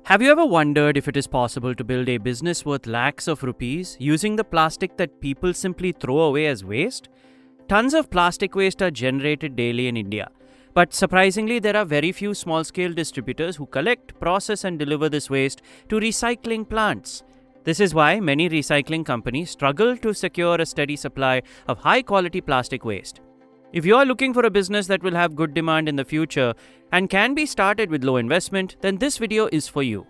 Have you ever wondered if it is possible to build a business worth lakhs of rupees using the plastic that people simply throw away as waste? Tons of plastic waste are generated daily in India. But surprisingly, there are very few small-scale distributors who collect, process and deliver this waste to recycling plants. This is why many recycling companies struggle to secure a steady supply of high-quality plastic waste. If you are looking for a business that will have good demand in the future and can be started with low investment, then this video is for you.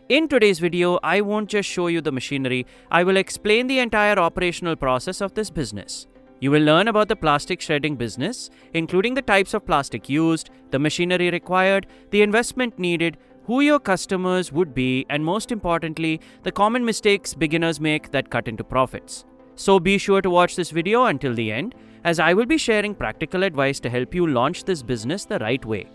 In today's video, I won't just show you the machinery, I will explain the entire operational process of this business. You will learn about the plastic shredding business, including the types of plastic used, the machinery required, the investment needed, who your customers would be, and most importantly, the common mistakes beginners make that cut into profits. So be sure to watch this video until the end, as I will be sharing practical advice to help you launch this business the right way.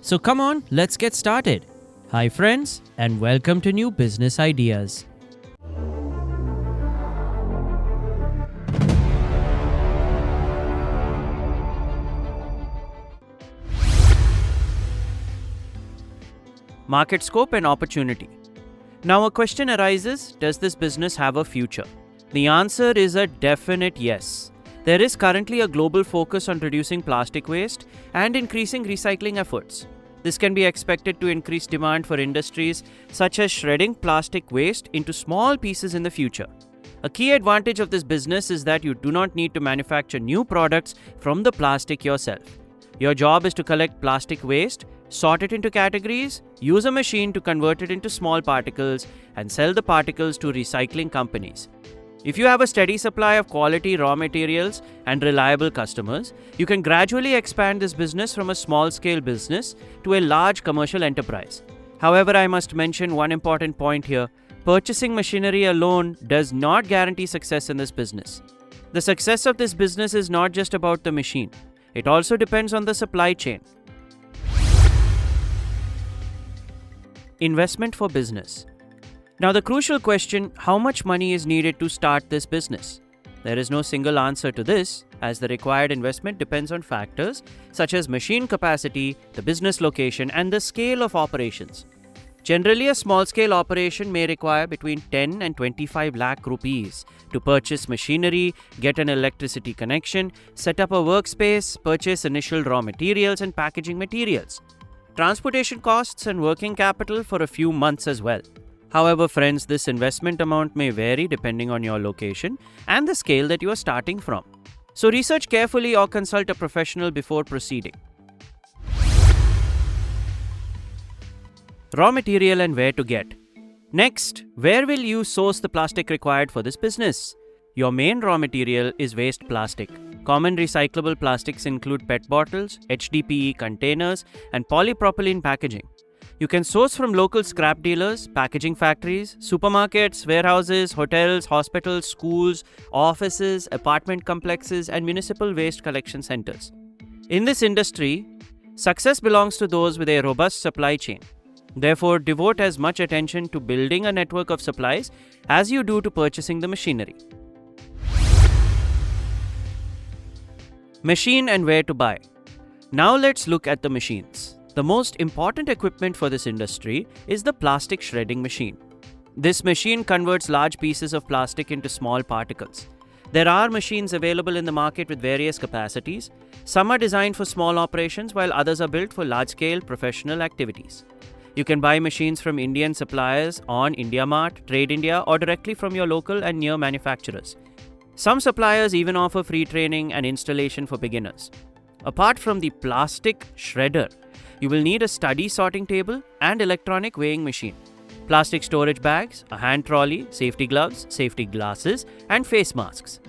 So come on, let's get started. Hi friends, and welcome to New Business Ideas. Market scope and opportunity. Now a question arises, does this business have a future? The answer is a definite yes. There is currently a global focus on reducing plastic waste and increasing recycling efforts. This can be expected to increase demand for industries such as shredding plastic waste into small pieces in the future. A key advantage of this business is that you do not need to manufacture new products from the plastic yourself. Your job is to collect plastic waste, sort it into categories, use a machine to convert it into small particles, and sell the particles to recycling companies. If you have a steady supply of quality raw materials and reliable customers, you can gradually expand this business from a small-scale business to a large commercial enterprise. However, I must mention one important point here. Purchasing machinery alone does not guarantee success in this business. The success of this business is not just about the machine. It also depends on the supply chain. Investment for business. Now the crucial question, how much money is needed to start this business? There is no single answer to this, as the required investment depends on factors such as machine capacity, the business location, and the scale of operations. Generally, a small-scale operation may require between 10 and 25 lakh rupees to purchase machinery, get an electricity connection, set up a workspace, purchase initial raw materials and packaging materials. Transportation costs and working capital for a few months as well. However, friends, this investment amount may vary depending on your location and the scale that you are starting from. So research carefully or consult a professional before proceeding. Raw material and where to get. Next, where will you source the plastic required for this business? Your main raw material is waste plastic. Common recyclable plastics include PET bottles, HDPE containers, and polypropylene packaging. You can source from local scrap dealers, packaging factories, supermarkets, warehouses, hotels, hospitals, schools, offices, apartment complexes, and municipal waste collection centers. In this industry, success belongs to those with a robust supply chain. Therefore, devote as much attention to building a network of supplies as you do to purchasing the machinery. Machine and where to buy. Now let's look at the machines. The most important equipment for this industry is the plastic shredding machine. This machine converts large pieces of plastic into small particles. There are machines available in the market with various capacities. Some are designed for small operations while others are built for large-scale professional activities. You can buy machines from Indian suppliers on IndiaMart, Trade India, or directly from your local and near manufacturers. Some suppliers even offer free training and installation for beginners. Apart from the plastic shredder, you will need a study sorting table and electronic weighing machine, plastic storage bags, a hand trolley, safety gloves, safety glasses, and face masks.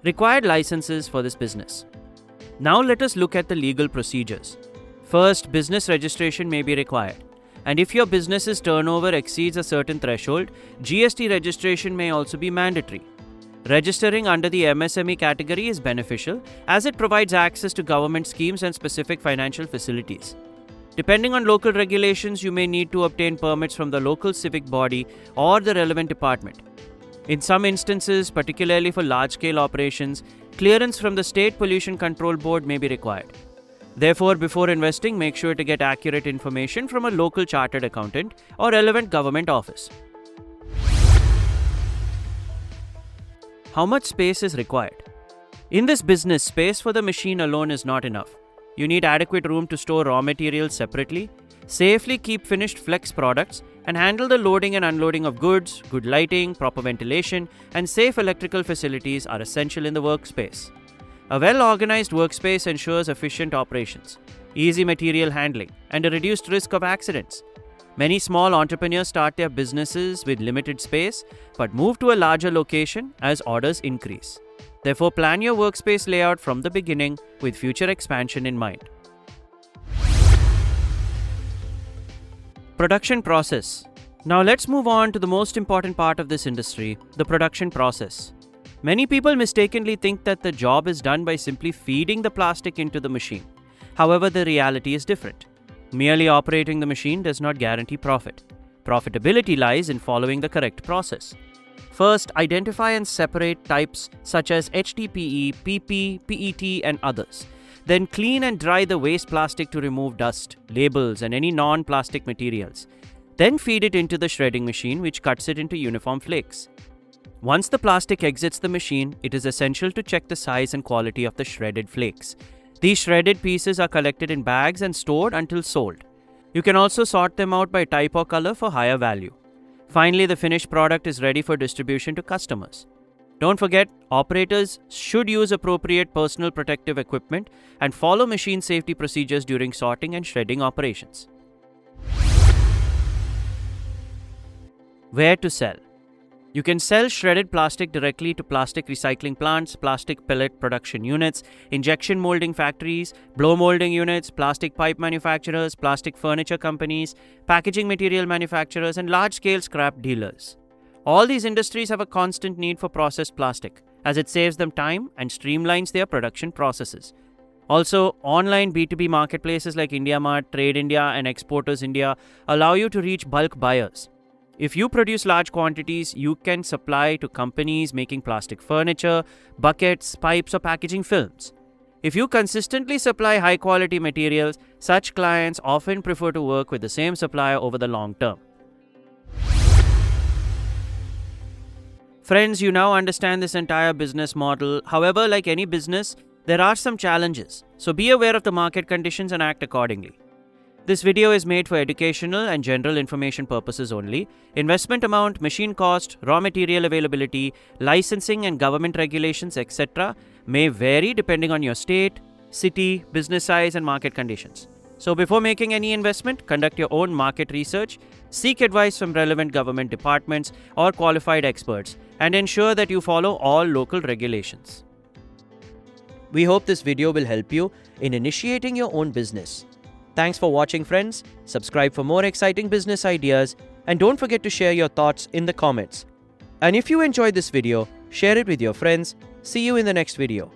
Required licenses for this business. Now let us look at the legal procedures. First, business registration may be required. And if your business's turnover exceeds a certain threshold, GST registration may also be mandatory. Registering under the MSME category is beneficial as it provides access to government schemes and specific financial facilities. Depending on local regulations, you may need to obtain permits from the local civic body or the relevant department. In some instances, particularly for large-scale operations, clearance from the State Pollution Control Board may be required. Therefore, before investing, make sure to get accurate information from a local chartered accountant or relevant government office. How much space is required? In this business, space for the machine alone is not enough. You need adequate room to store raw materials separately, safely keep finished flex products, and handle the loading and unloading of goods. Good lighting, proper ventilation, and safe electrical facilities are essential in the workspace. A well-organized workspace ensures efficient operations, easy material handling, and a reduced risk of accidents. Many small entrepreneurs start their businesses with limited space but move to a larger location as orders increase. Therefore, plan your workspace layout from the beginning with future expansion in mind. Production process. Now let's move on to the most important part of this industry, the production process. Many people mistakenly think that the job is done by simply feeding the plastic into the machine. However, the reality is different. Merely operating the machine does not guarantee profit. Profitability lies in following the correct process. First, identify and separate types such as HDPE, PP, PET, and others. Then clean and dry the waste plastic to remove dust, labels, and any non-plastic materials. Then feed it into the shredding machine, which cuts it into uniform flakes. Once the plastic exits the machine, it is essential to check the size and quality of the shredded flakes. These shredded pieces are collected in bags and stored until sold. You can also sort them out by type or color for higher value. Finally, the finished product is ready for distribution to customers. Don't forget, operators should use appropriate personal protective equipment and follow machine safety procedures during sorting and shredding operations. Where to sell? You can sell shredded plastic directly to plastic recycling plants, plastic pellet production units, injection molding factories, blow molding units, plastic pipe manufacturers, plastic furniture companies, packaging material manufacturers, and large-scale scrap dealers. All these industries have a constant need for processed plastic, as it saves them time and streamlines their production processes. Also, online B2B marketplaces like IndiaMart, Trade India, and Exporters India allow you to reach bulk buyers. If you produce large quantities, you can supply to companies making plastic furniture, buckets, pipes, or packaging films. If you consistently supply high-quality materials, such clients often prefer to work with the same supplier over the long term. Friends, you now understand this entire business model. However, like any business, there are some challenges. So be aware of the market conditions and act accordingly. This video is made for educational and general information purposes only. Investment amount, machine cost, raw material availability, licensing and government regulations, etc. may vary depending on your state, city, business size, and market conditions. So before making any investment, conduct your own market research, seek advice from relevant government departments or qualified experts, and ensure that you follow all local regulations. We hope this video will help you in initiating your own business. Thanks for watching, friends. Subscribe for more exciting business ideas, and don't forget to share your thoughts in the comments. And if you enjoyed this video, share it with your friends. See you in the next video.